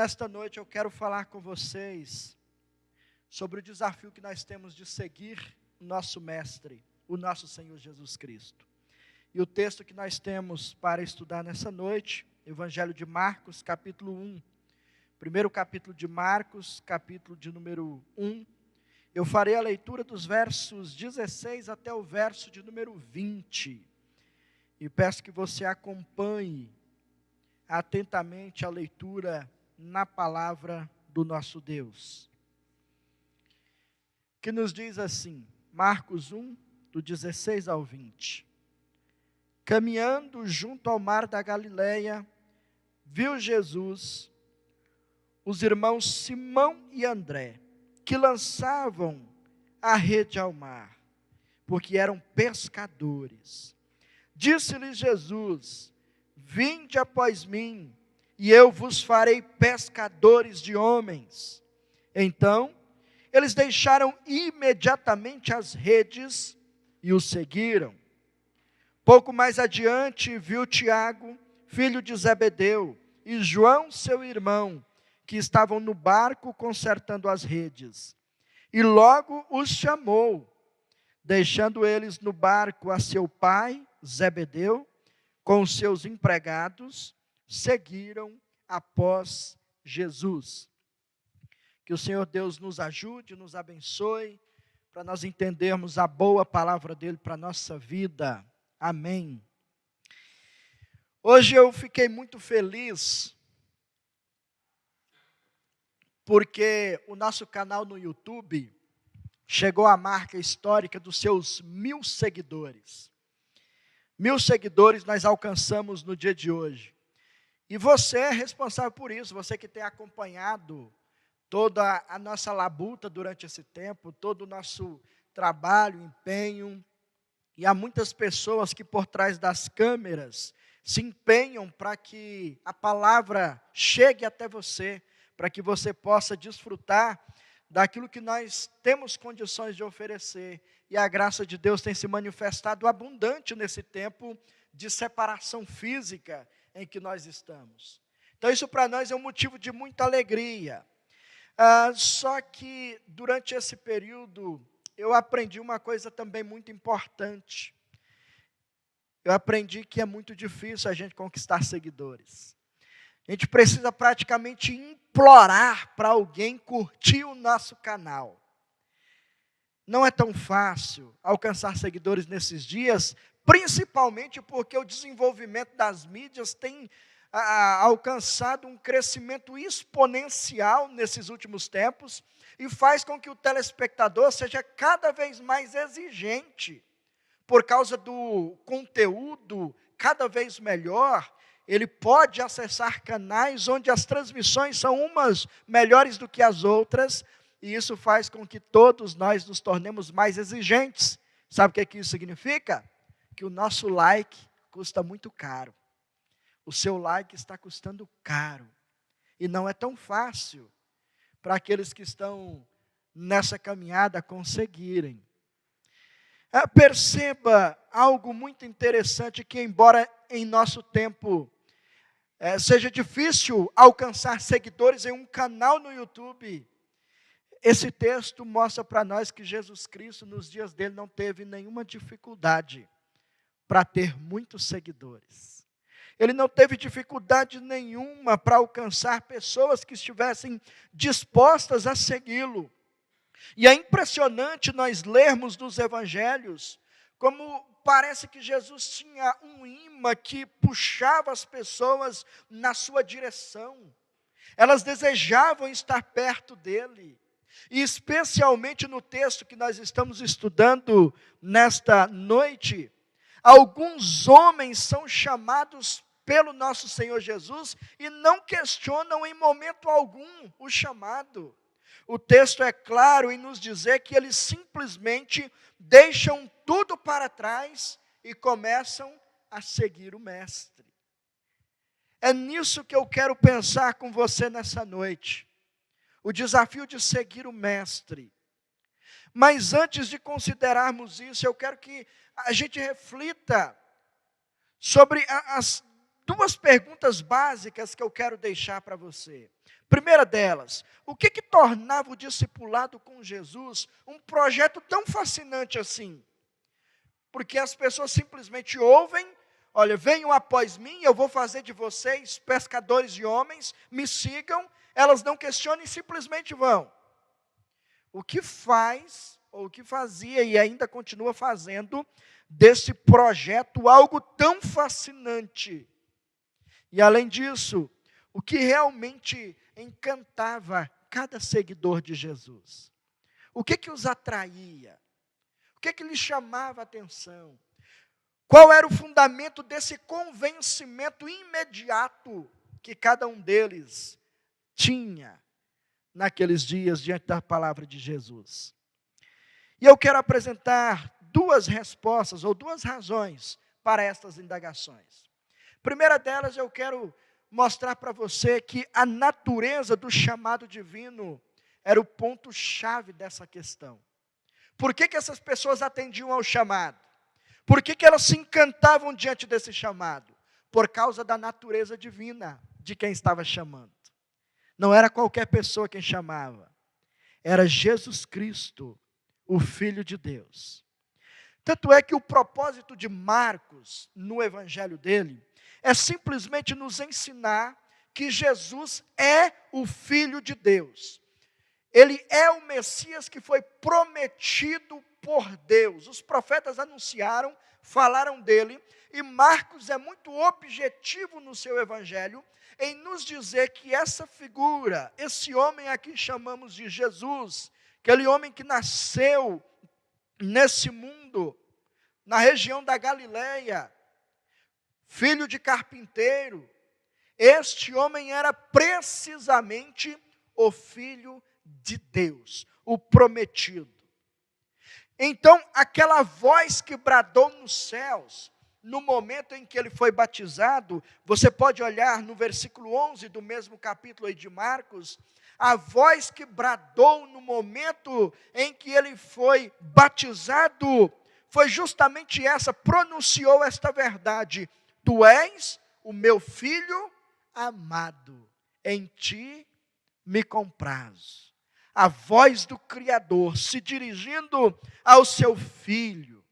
nesta noite eu quero falar com vocês sobre o desafio que nós temos de seguir o nosso Mestre, o nosso Senhor Jesus Cristo. E o texto que nós temos para estudar nessa noite, Evangelho de Marcos, capítulo 1. Primeiro capítulo de Marcos, capítulo de número 1. Eu farei a leitura dos versos 16 até o verso de número 20. E peço que você acompanhe atentamente a leitura na palavra do nosso Deus. Que nos diz assim, Marcos 1, do 16 ao 20. Caminhando junto ao mar da Galileia, viu Jesus os irmãos Simão e André, que lançavam a rede ao mar, porque eram pescadores. Disse-lhes Jesus: vinde após mim, e eu vos farei pescadores de homens. Então, eles deixaram imediatamente as redes e o seguiram. Pouco mais adiante, viu Tiago, filho de Zebedeu, e João, seu irmão, que estavam no barco consertando as redes. E logo os chamou, deixando eles no barco a seu pai, Zebedeu, com os seus empregados, seguiram após Jesus. Que o Senhor Deus nos ajude, nos abençoe, para nós entendermos a boa palavra dele para a nossa vida. Amém. Hoje eu fiquei muito feliz, porque o nosso canal no YouTube chegou à marca histórica dos seus 1000 seguidores. 1000 seguidores nós alcançamos no dia de hoje. E você é responsável por isso, você que tem acompanhado toda a nossa labuta durante esse tempo, todo o nosso trabalho, empenho. E há muitas pessoas que por trás das câmeras se empenham para que a palavra chegue até você, para que você possa desfrutar daquilo que nós temos condições de oferecer. E a graça de Deus tem se manifestado abundante nesse tempo de separação física em que nós estamos. Então isso para nós é um motivo de muita alegria. Só que durante esse período eu aprendi uma coisa também muito importante. Eu aprendi que é muito difícil a gente conquistar seguidores. A gente precisa praticamente implorar para alguém curtir o nosso canal. Não é tão fácil alcançar seguidores nesses dias, principalmente porque o desenvolvimento das mídias tem alcançado um crescimento exponencial nesses últimos tempos e faz com que o telespectador seja cada vez mais exigente por causa do conteúdo cada vez melhor. Ele pode acessar canais onde as transmissões são umas melhores do que as outras, e isso faz com que todos nós nos tornemos mais exigentes. Sabe o que isso significa? Que o nosso like custa muito caro. O seu like está custando caro. E não é tão fácil para aqueles que estão nessa caminhada conseguirem. Perceba algo muito interessante, que embora em nosso tempo seja difícil alcançar seguidores em um canal no YouTube, esse texto mostra para nós que Jesus Cristo, nos dias dele, não teve nenhuma dificuldade para ter muitos seguidores. Ele não teve dificuldade nenhuma para alcançar pessoas que estivessem dispostas a segui-lo. E é impressionante nós lermos nos evangelhos, como parece que Jesus tinha um imã que puxava as pessoas na sua direção. Elas desejavam estar perto dele. E especialmente no texto que nós estamos estudando nesta noite, alguns homens são chamados pelo nosso Senhor Jesus e não questionam em momento algum o chamado. O texto é claro em nos dizer que eles simplesmente deixam tudo para trás e começam a seguir o Mestre. É nisso que eu quero pensar com você nessa noite. O desafio de seguir o Mestre. Mas antes de considerarmos isso, eu quero que a gente reflita sobre as duas perguntas básicas que eu quero deixar para você. Primeira delas, o que tornava o discipulado com Jesus um projeto tão fascinante assim? Porque as pessoas simplesmente ouvem, olha, venham após mim, eu vou fazer de vocês pescadores de homens, me sigam, elas não questionam e simplesmente vão. O que faz, ou o que fazia e ainda continua fazendo, desse projeto algo tão fascinante? E além disso, o que realmente encantava cada seguidor de Jesus? O que os atraía? O que lhes chamava a atenção? Qual era o fundamento desse convencimento imediato que cada um deles tinha naqueles dias diante da palavra de Jesus? E eu quero apresentar duas respostas ou duas razões para estas indagações. Primeira delas, eu quero mostrar para você que a natureza do chamado divino era o ponto-chave dessa questão. Por que essas pessoas atendiam ao chamado? Por que elas se encantavam diante desse chamado? Por causa da natureza divina de quem estava chamando. Não era qualquer pessoa quem chamava. Era Jesus Cristo, o Filho de Deus. Tanto é que o propósito de Marcos, no evangelho dele, é simplesmente nos ensinar que Jesus é o Filho de Deus. Ele é o Messias que foi prometido por Deus. Os profetas anunciaram, falaram dele, e Marcos é muito objetivo no seu evangelho, em nos dizer que essa figura, esse homem a quem chamamos de Jesus, aquele homem que nasceu nesse mundo, na região da Galileia, filho de carpinteiro, este homem era precisamente o Filho de Deus, o prometido. Então, aquela voz que bradou nos céus, no momento em que ele foi batizado, você pode olhar no versículo 11 do mesmo capítulo aí de Marcos, a voz que bradou no momento em que ele foi batizado, foi justamente essa, pronunciou esta verdade: tu és o meu filho amado, em ti me comprazo. A voz do Criador se dirigindo ao seu filho.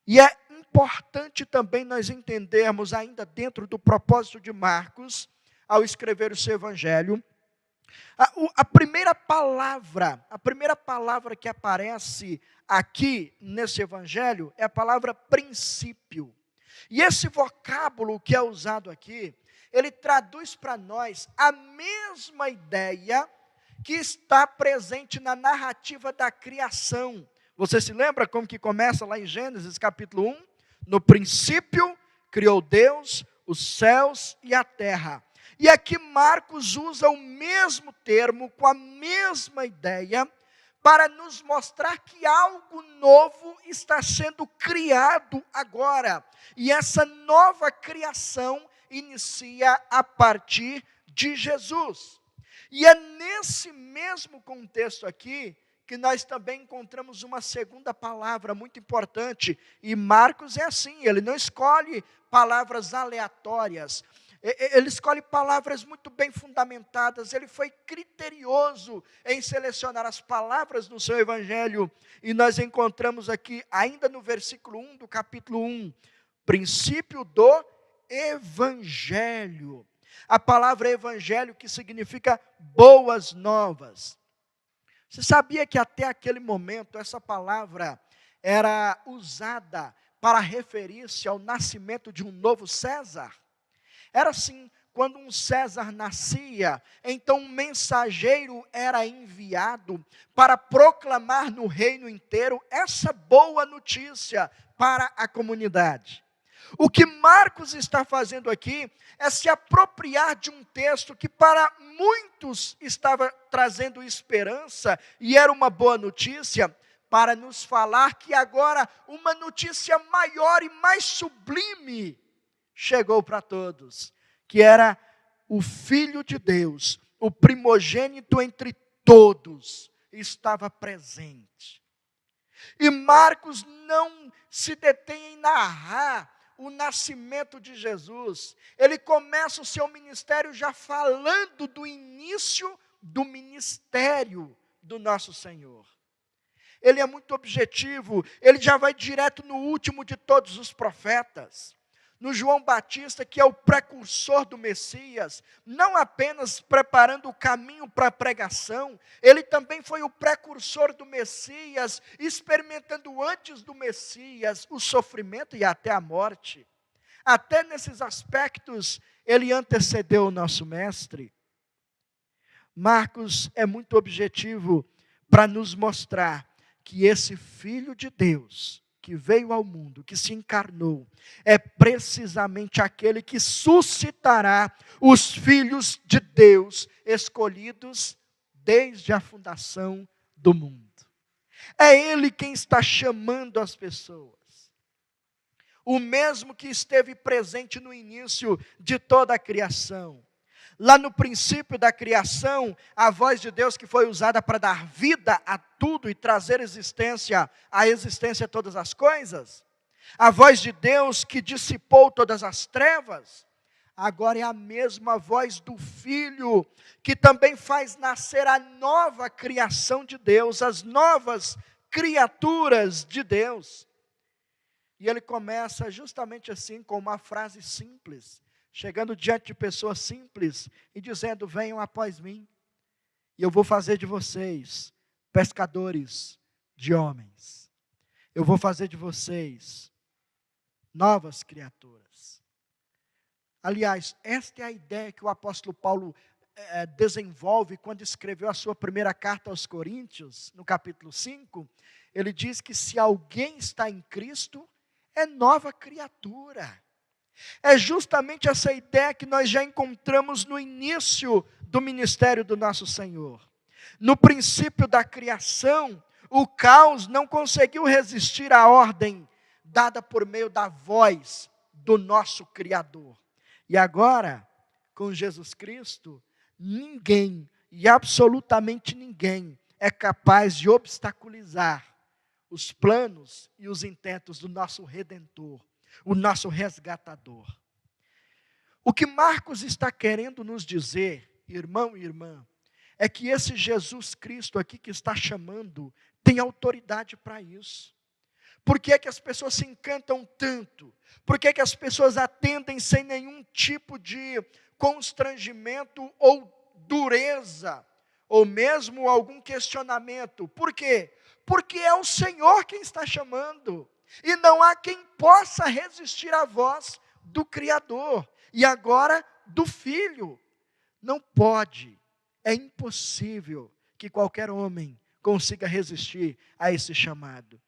E é importante também nós entendermos, ainda dentro do propósito de Marcos, ao escrever o seu evangelho, a primeira palavra que aparece aqui nesse evangelho é a palavra princípio. E esse vocábulo que é usado aqui, ele traduz para nós a mesma ideia que está presente na narrativa da criação. Você se lembra como que começa lá em Gênesis capítulo 1? No princípio criou Deus os céus e a terra. E aqui Marcos usa o mesmo termo, com a mesma ideia, para nos mostrar que algo novo está sendo criado agora. E essa nova criação inicia a partir de Jesus. E é nesse mesmo contexto aqui que nós também encontramos uma segunda palavra muito importante. E Marcos é assim, ele não escolhe palavras aleatórias. Ele escolhe palavras muito bem fundamentadas, ele foi criterioso em selecionar as palavras no seu evangelho, e nós encontramos aqui, ainda no versículo 1 do capítulo 1, princípio do evangelho. A palavra evangelho que significa boas novas. Você sabia que até aquele momento essa palavra era usada para referir-se ao nascimento de um novo César? Era assim, quando um César nascia, então um mensageiro era enviado para proclamar no reino inteiro essa boa notícia para a comunidade. O que Marcos está fazendo aqui é se apropriar de um texto que para muitos estava trazendo esperança e era uma boa notícia, para nos falar que agora uma notícia maior e mais sublime chegou para todos, que era o Filho de Deus, o primogênito entre todos, estava presente. E Marcos não se detém em narrar o nascimento de Jesus, ele começa o seu ministério já falando do início do ministério do nosso Senhor. Ele é muito objetivo, ele já vai direto no último de todos os profetas, no João Batista, que é o precursor do Messias, não apenas preparando o caminho para a pregação, ele também foi o precursor do Messias, experimentando antes do Messias o sofrimento e até a morte. Até nesses aspectos, ele antecedeu o nosso mestre. Marcos é muito objetivo para nos mostrar que esse Filho de Deus, que veio ao mundo, que se encarnou, é precisamente aquele que suscitará os filhos de Deus, escolhidos desde a fundação do mundo. É Ele quem está chamando as pessoas. O mesmo que esteve presente no início de toda a criação. Lá no princípio da criação, a voz de Deus que foi usada para dar vida a tudo e trazer à existência todas as coisas, a voz de Deus que dissipou todas as trevas, agora é a mesma voz do Filho, que também faz nascer a nova criação de Deus, as novas criaturas de Deus. E ele começa justamente assim, com uma frase simples, chegando diante de pessoas simples e dizendo: venham após mim, e eu vou fazer de vocês pescadores de homens. Eu vou fazer de vocês novas criaturas. Aliás, esta é a ideia que o apóstolo Paulo desenvolve quando escreveu a sua primeira carta aos Coríntios, no capítulo 5. Ele diz que se alguém está em Cristo, é nova criatura. É justamente essa ideia que nós já encontramos no início do ministério do nosso Senhor. No princípio da criação, o caos não conseguiu resistir à ordem dada por meio da voz do nosso Criador. E agora, com Jesus Cristo, ninguém, e absolutamente ninguém, é capaz de obstaculizar os planos e os intentos do nosso Redentor, o nosso resgatador. O que Marcos está querendo nos dizer, irmão e irmã, é que esse Jesus Cristo aqui que está chamando, tem autoridade para isso. Por que é que as pessoas se encantam tanto? Por que é que as pessoas atendem sem nenhum tipo de constrangimento ou dureza, ou mesmo algum questionamento? Por quê? Porque é o Senhor quem está chamando. E não há quem possa resistir à voz do Criador. E agora do Filho. Não pode, é impossível que qualquer homem consiga resistir a esse chamado.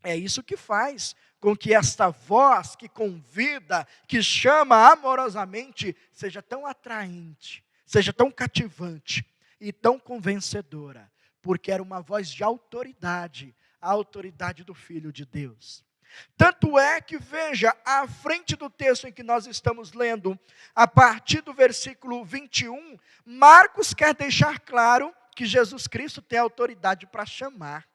É isso que faz com que esta voz que convida, que chama amorosamente, seja tão atraente, seja tão cativante e tão convencedora. Porque era uma voz de autoridade, a autoridade do Filho de Deus. Tanto é que, veja, à frente do texto em que nós estamos lendo, a partir do versículo 21, Marcos quer deixar claro que Jesus Cristo tem autoridade para chamar.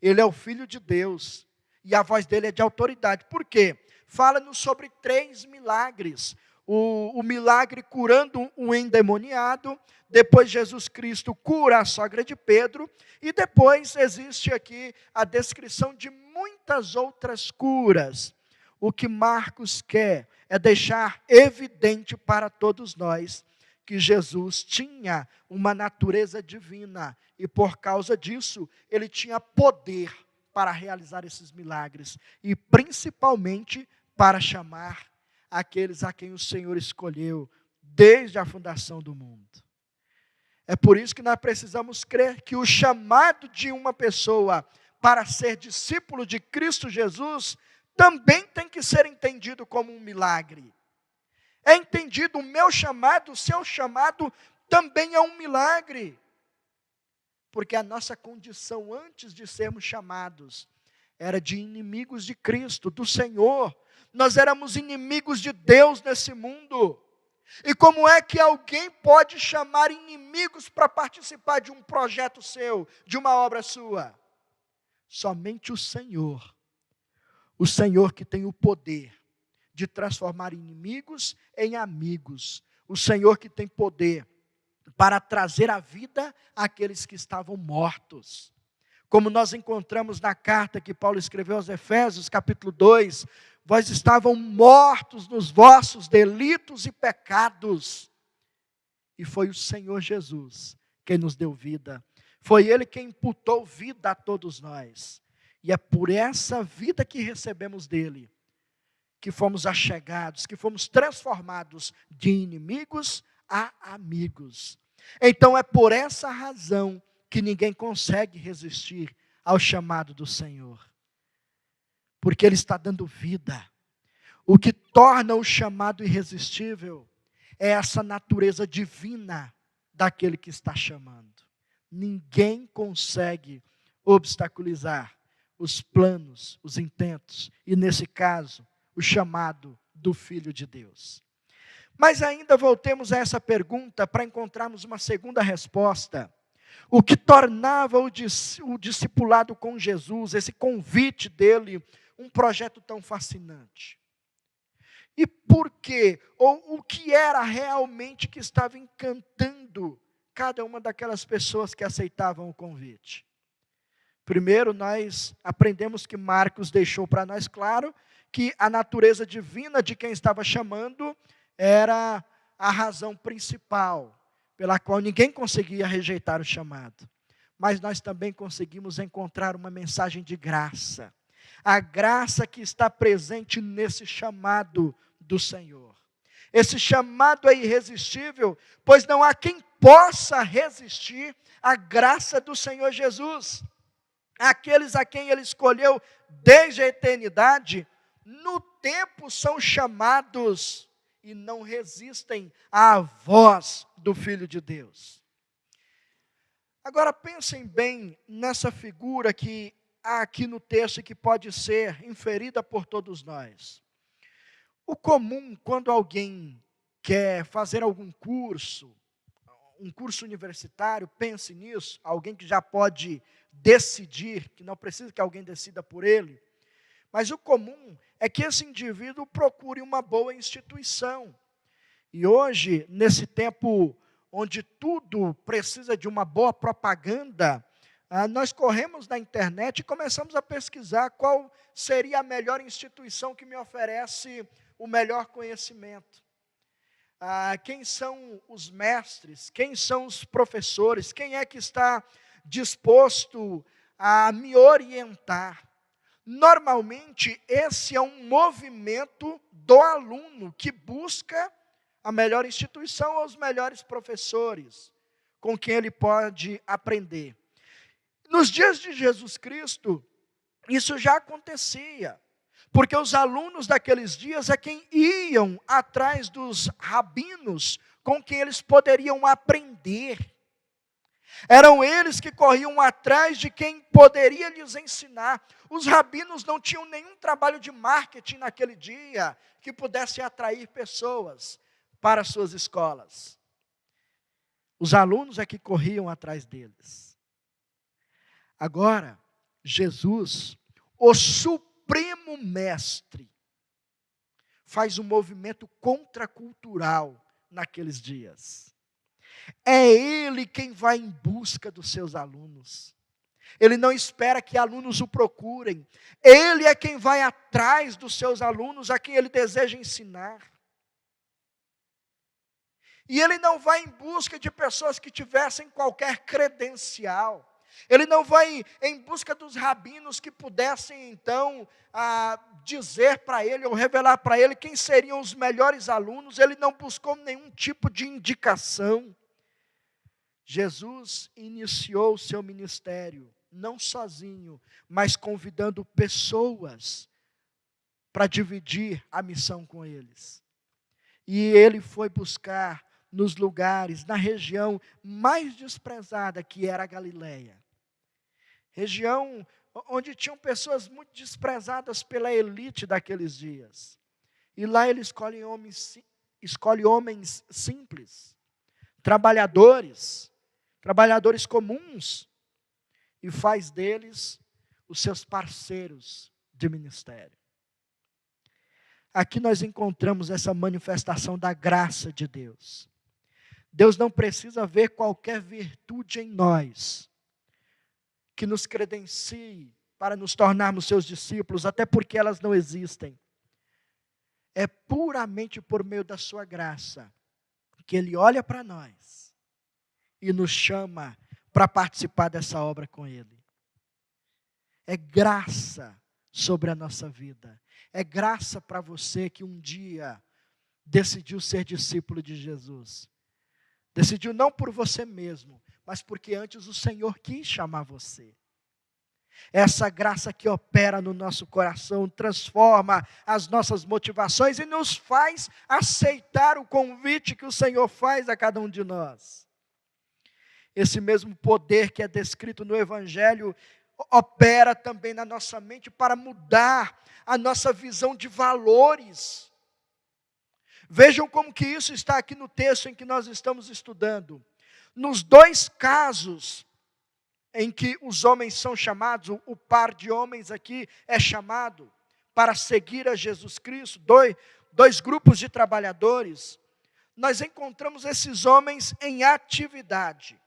Ele é o Filho de Deus, e a voz dele é de autoridade. Por quê? Fala-nos sobre 3 milagres. O milagre curando um endemoniado, depois Jesus Cristo cura a sogra de Pedro, e depois existe aqui a descrição de muitas outras curas. O que Marcos quer é deixar evidente para todos nós que Jesus tinha uma natureza divina, e por causa disso, ele tinha poder para realizar esses milagres, e principalmente para chamar aqueles a quem o Senhor escolheu desde a fundação do mundo. É por isso que nós precisamos crer que o chamado de uma pessoa para ser discípulo de Cristo Jesus também tem que ser entendido como um milagre. É entendido o meu chamado, o seu chamado também é um milagre. Porque a nossa condição antes de sermos chamados era de inimigos de Cristo, do Senhor. Nós éramos inimigos de Deus nesse mundo. E como é que alguém pode chamar inimigos para participar de um projeto seu, de uma obra sua? Somente o Senhor que tem o poder de transformar inimigos em amigos. O Senhor que tem poder para trazer a vida àqueles que estavam mortos. Como nós encontramos na carta que Paulo escreveu aos Efésios, capítulo 2, vós estavam mortos nos vossos delitos e pecados. E foi o Senhor Jesus quem nos deu vida. Foi Ele quem imputou vida a todos nós. E é por essa vida que recebemos dEle, que fomos achegados, que fomos transformados de inimigos a amigos. Então é por essa razão que ninguém consegue resistir ao chamado do Senhor. Porque Ele está dando vida. O que torna o chamado irresistível é essa natureza divina daquele que está chamando. Ninguém consegue obstaculizar os planos, os intentos, e nesse caso, o chamado do Filho de Deus. Mas ainda voltemos a essa pergunta para encontrarmos uma segunda resposta. O que tornava o discipulado com Jesus, esse convite dele, um projeto tão fascinante? E por quê? Ou o que era realmente que estava encantando cada uma daquelas pessoas que aceitavam o convite? Primeiro, nós aprendemos que Marcos deixou para nós claro que a natureza divina de quem estava chamando era a razão principal pela qual ninguém conseguia rejeitar o chamado. Mas nós também conseguimos encontrar uma mensagem de graça. A graça que está presente nesse chamado do Senhor. Esse chamado é irresistível, pois não há quem possa resistir à graça do Senhor Jesus. Aqueles a quem Ele escolheu desde a eternidade, no tempo são chamados e não resistem à voz do Filho de Deus. Agora pensem bem nessa figura que há aqui no texto e que pode ser inferida por todos nós. O comum, quando alguém quer fazer algum curso, um curso universitário, pense nisso, alguém que já pode decidir, que não precisa que alguém decida por ele, mas o comum é que esse indivíduo procure uma boa instituição. E hoje, nesse tempo onde tudo precisa de uma boa propaganda, nós corremos na internet e começamos a pesquisar qual seria a melhor instituição que me oferece o melhor conhecimento. Quem são os mestres, quem são os professores, quem é que está disposto a me orientar. Normalmente, esse é um movimento do aluno que busca a melhor instituição ou os melhores professores com quem ele pode aprender. Nos dias de Jesus Cristo, isso já acontecia, porque os alunos daqueles dias é quem iam atrás dos rabinos com quem eles poderiam aprender. Eram eles que corriam atrás de quem poderia lhes ensinar. Os rabinos não tinham nenhum trabalho de marketing naquele dia que pudesse atrair pessoas para suas escolas. Os alunos é que corriam atrás deles. Agora, Jesus, o supremo mestre, faz um movimento contracultural naqueles dias. É Ele quem vai em busca dos seus alunos. Ele não espera que alunos o procurem. Ele é quem vai atrás dos seus alunos, a quem Ele deseja ensinar. E Ele não vai em busca de pessoas que tivessem qualquer credencial. Ele não vai em busca dos rabinos que pudessem, então, dizer para ele ou revelar para ele quem seriam os melhores alunos. Ele não buscou nenhum tipo de indicação. Jesus iniciou o seu ministério, não sozinho, mas convidando pessoas para dividir a missão com eles. E ele foi buscar nos lugares, na região mais desprezada, que era a Galileia. Região onde tinham pessoas muito desprezadas pela elite daqueles dias. E lá ele escolhe homens simples, trabalhadores comuns, e faz deles os seus parceiros de ministério. Aqui nós encontramos essa manifestação da graça de Deus. Deus não precisa ver qualquer virtude em nós que nos credencie para nos tornarmos seus discípulos, até porque elas não existem. É puramente por meio da sua graça que Ele olha para nós e nos chama para participar dessa obra com Ele. É graça sobre a nossa vida. É graça para você que um dia decidiu ser discípulo de Jesus. Decidiu não por você mesmo, mas porque antes o Senhor quis chamar você. Essa graça que opera no nosso coração, transforma as nossas motivações e nos faz aceitar o convite que o Senhor faz a cada um de nós. Esse mesmo poder que é descrito no Evangelho opera também na nossa mente para mudar a nossa visão de valores. Vejam como que isso está aqui no texto em que nós estamos estudando. Nos dois casos em que os homens são chamados, o par de homens aqui é chamado para seguir a Jesus Cristo, dois grupos de trabalhadores, nós encontramos esses homens em atividade.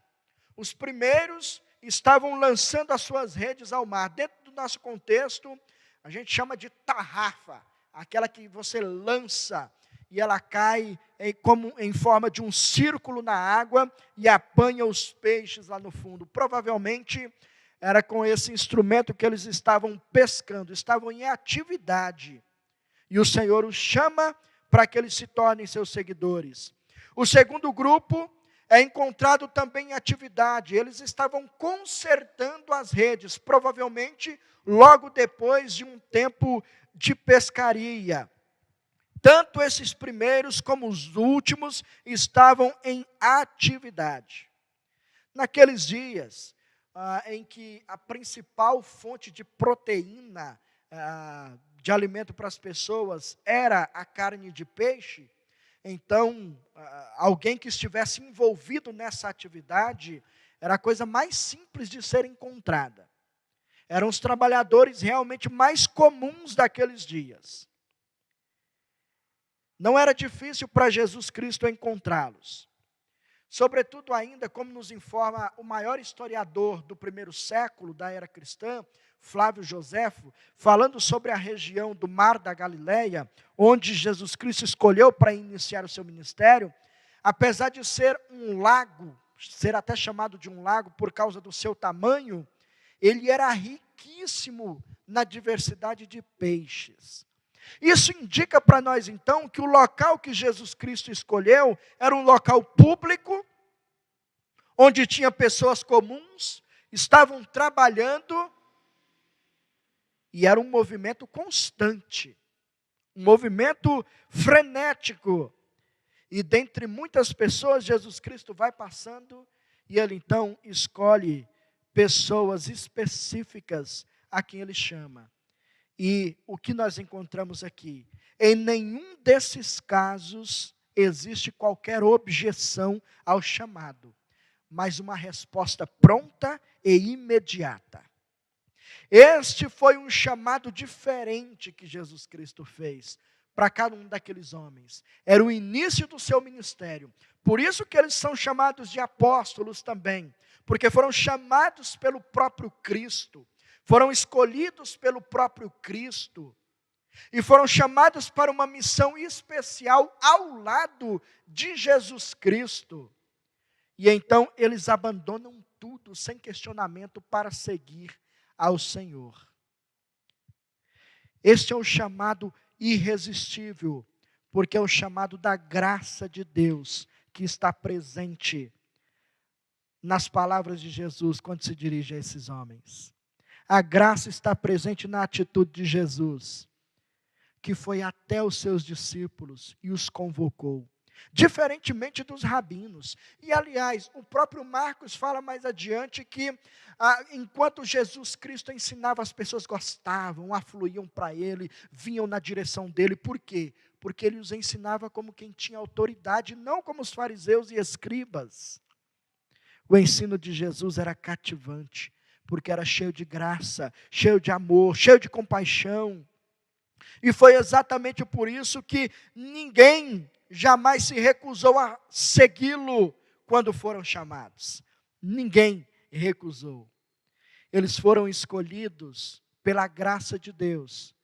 Os primeiros estavam lançando as suas redes ao mar. Dentro do nosso contexto, a gente chama de tarrafa, aquela que você lança e ela cai em forma de um círculo na água e apanha os peixes lá no fundo. Provavelmente era com esse instrumento que eles estavam pescando, estavam em atividade. E o Senhor os chama para que eles se tornem seus seguidores. O segundo grupo é encontrado também em atividade. Eles estavam consertando as redes, provavelmente logo depois de um tempo de pescaria. Tanto esses primeiros como os últimos estavam em atividade. Naqueles dias em que a principal fonte de proteína de alimento para as pessoas era a carne de peixe, então alguém que estivesse envolvido nessa atividade era a coisa mais simples de ser encontrada. Eram os trabalhadores realmente mais comuns daqueles dias. Não era difícil para Jesus Cristo encontrá-los. Sobretudo ainda, como nos informa o maior historiador do primeiro século da era cristã, Flávio Joséfo, falando sobre a região do Mar da Galileia, onde Jesus Cristo escolheu para iniciar o seu ministério, apesar de ser um lago, ser até chamado de um lago por causa do seu tamanho, ele era riquíssimo na diversidade de peixes. Isso indica para nós então que o local que Jesus Cristo escolheu era um local público, onde tinha pessoas comuns, estavam trabalhando, e era um movimento constante, um movimento frenético. E dentre muitas pessoas, Jesus Cristo vai passando, e ele então escolhe pessoas específicas a quem ele chama. E o que nós encontramos aqui? Em nenhum desses casos existe qualquer objeção ao chamado, mas uma resposta pronta e imediata. Este foi um chamado diferente que Jesus Cristo fez para cada um daqueles homens. Era o início do seu ministério. Por isso que eles são chamados de apóstolos também, porque foram chamados pelo próprio Cristo. Foram escolhidos pelo próprio Cristo e foram chamados para uma missão especial ao lado de Jesus Cristo. E então eles abandonam tudo sem questionamento para seguir ao Senhor. Este é o chamado irresistível, porque é o chamado da graça de Deus que está presente nas palavras de Jesus quando se dirige a esses homens. A graça está presente na atitude de Jesus, que foi até os seus discípulos e os convocou, diferentemente dos rabinos. E aliás, o próprio Marcos fala mais adiante que enquanto Jesus Cristo ensinava, as pessoas gostavam, afluíam para ele, vinham na direção dele. Por quê? Porque ele os ensinava como quem tinha autoridade, não como os fariseus e escribas. O ensino de Jesus era cativante, porque era cheio de graça, cheio de amor, cheio de compaixão. E foi exatamente por isso que ninguém jamais se recusou a segui-lo quando foram chamados. Ninguém recusou. Eles foram escolhidos pela graça de Deus,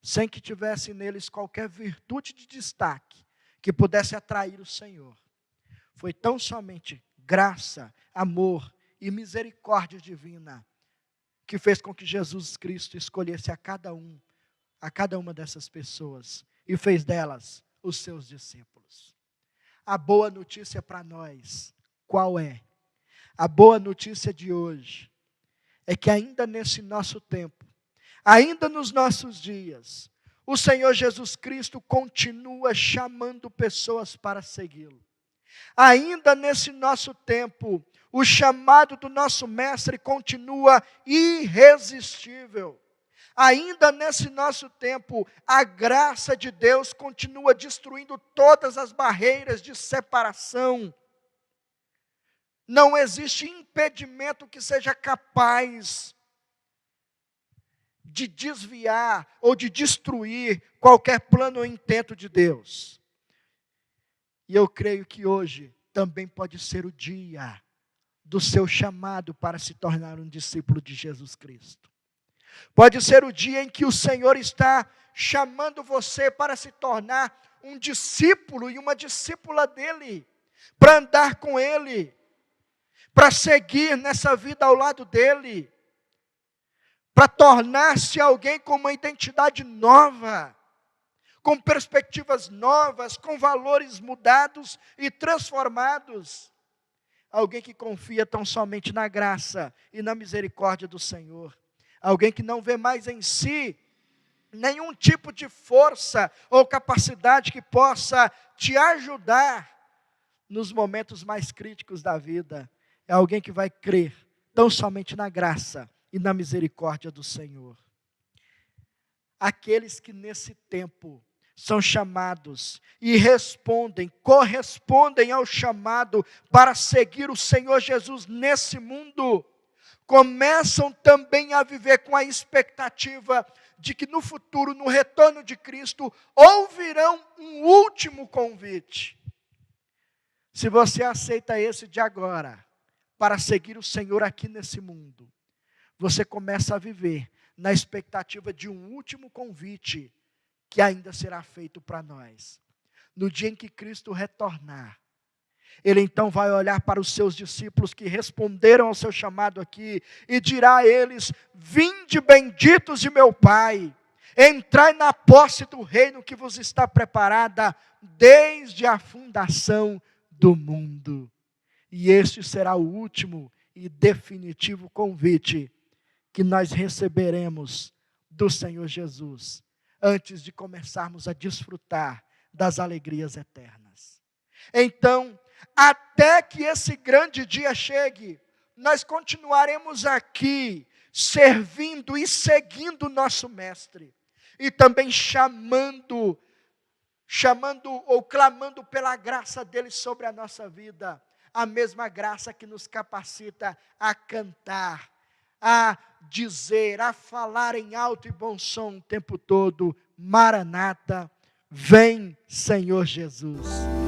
sem que tivesse neles qualquer virtude de destaque que pudesse atrair o Senhor. Foi tão somente graça, amor e misericórdia divina que fez com que Jesus Cristo escolhesse a cada uma dessas pessoas e fez delas os seus discípulos. A boa notícia para nós, qual é? A boa notícia de hoje é que ainda nesse nosso tempo, ainda nos nossos dias, o Senhor Jesus Cristo continua chamando pessoas para segui-lo. Ainda nesse nosso tempo, o chamado do nosso Mestre continua irresistível. Ainda nesse nosso tempo, a graça de Deus continua destruindo todas as barreiras de separação. Não existe impedimento que seja capaz de desviar ou de destruir qualquer plano ou intento de Deus. E eu creio que hoje também pode ser o dia do seu chamado para se tornar um discípulo de Jesus Cristo. Pode ser o dia em que o Senhor está chamando você para se tornar um discípulo e uma discípula dele, para andar com ele, para seguir nessa vida ao lado dele, para tornar-se alguém com uma identidade nova, com perspectivas novas, com valores mudados e transformados. Alguém que confia tão somente na graça e na misericórdia do Senhor. Alguém que não vê mais em si nenhum tipo de força ou capacidade que possa te ajudar nos momentos mais críticos da vida. É alguém que vai crer tão somente na graça e na misericórdia do Senhor. Aqueles que nesse tempo são chamados e correspondem ao chamado para seguir o Senhor Jesus nesse mundo, começam também a viver com a expectativa de que no futuro, no retorno de Cristo, ouvirão um último convite. Se você aceita esse de agora, para seguir o Senhor aqui nesse mundo, você começa a viver na expectativa de um último convite que ainda será feito para nós. No dia em que Cristo retornar, Ele então vai olhar para os seus discípulos que responderam ao seu chamado aqui e dirá a eles: vinde benditos de meu Pai, entrai na posse do reino que vos está preparada desde a fundação do mundo. E este será o último e definitivo convite que nós receberemos do Senhor Jesus, antes de começarmos a desfrutar das alegrias eternas. Então, até que esse grande dia chegue, nós continuaremos aqui, servindo e seguindo o nosso Mestre, e também chamando ou clamando pela graça dele sobre a nossa vida, a mesma graça que nos capacita a cantar, a dizer, a falar em alto e bom som o tempo todo: Maranata, vem Senhor Jesus.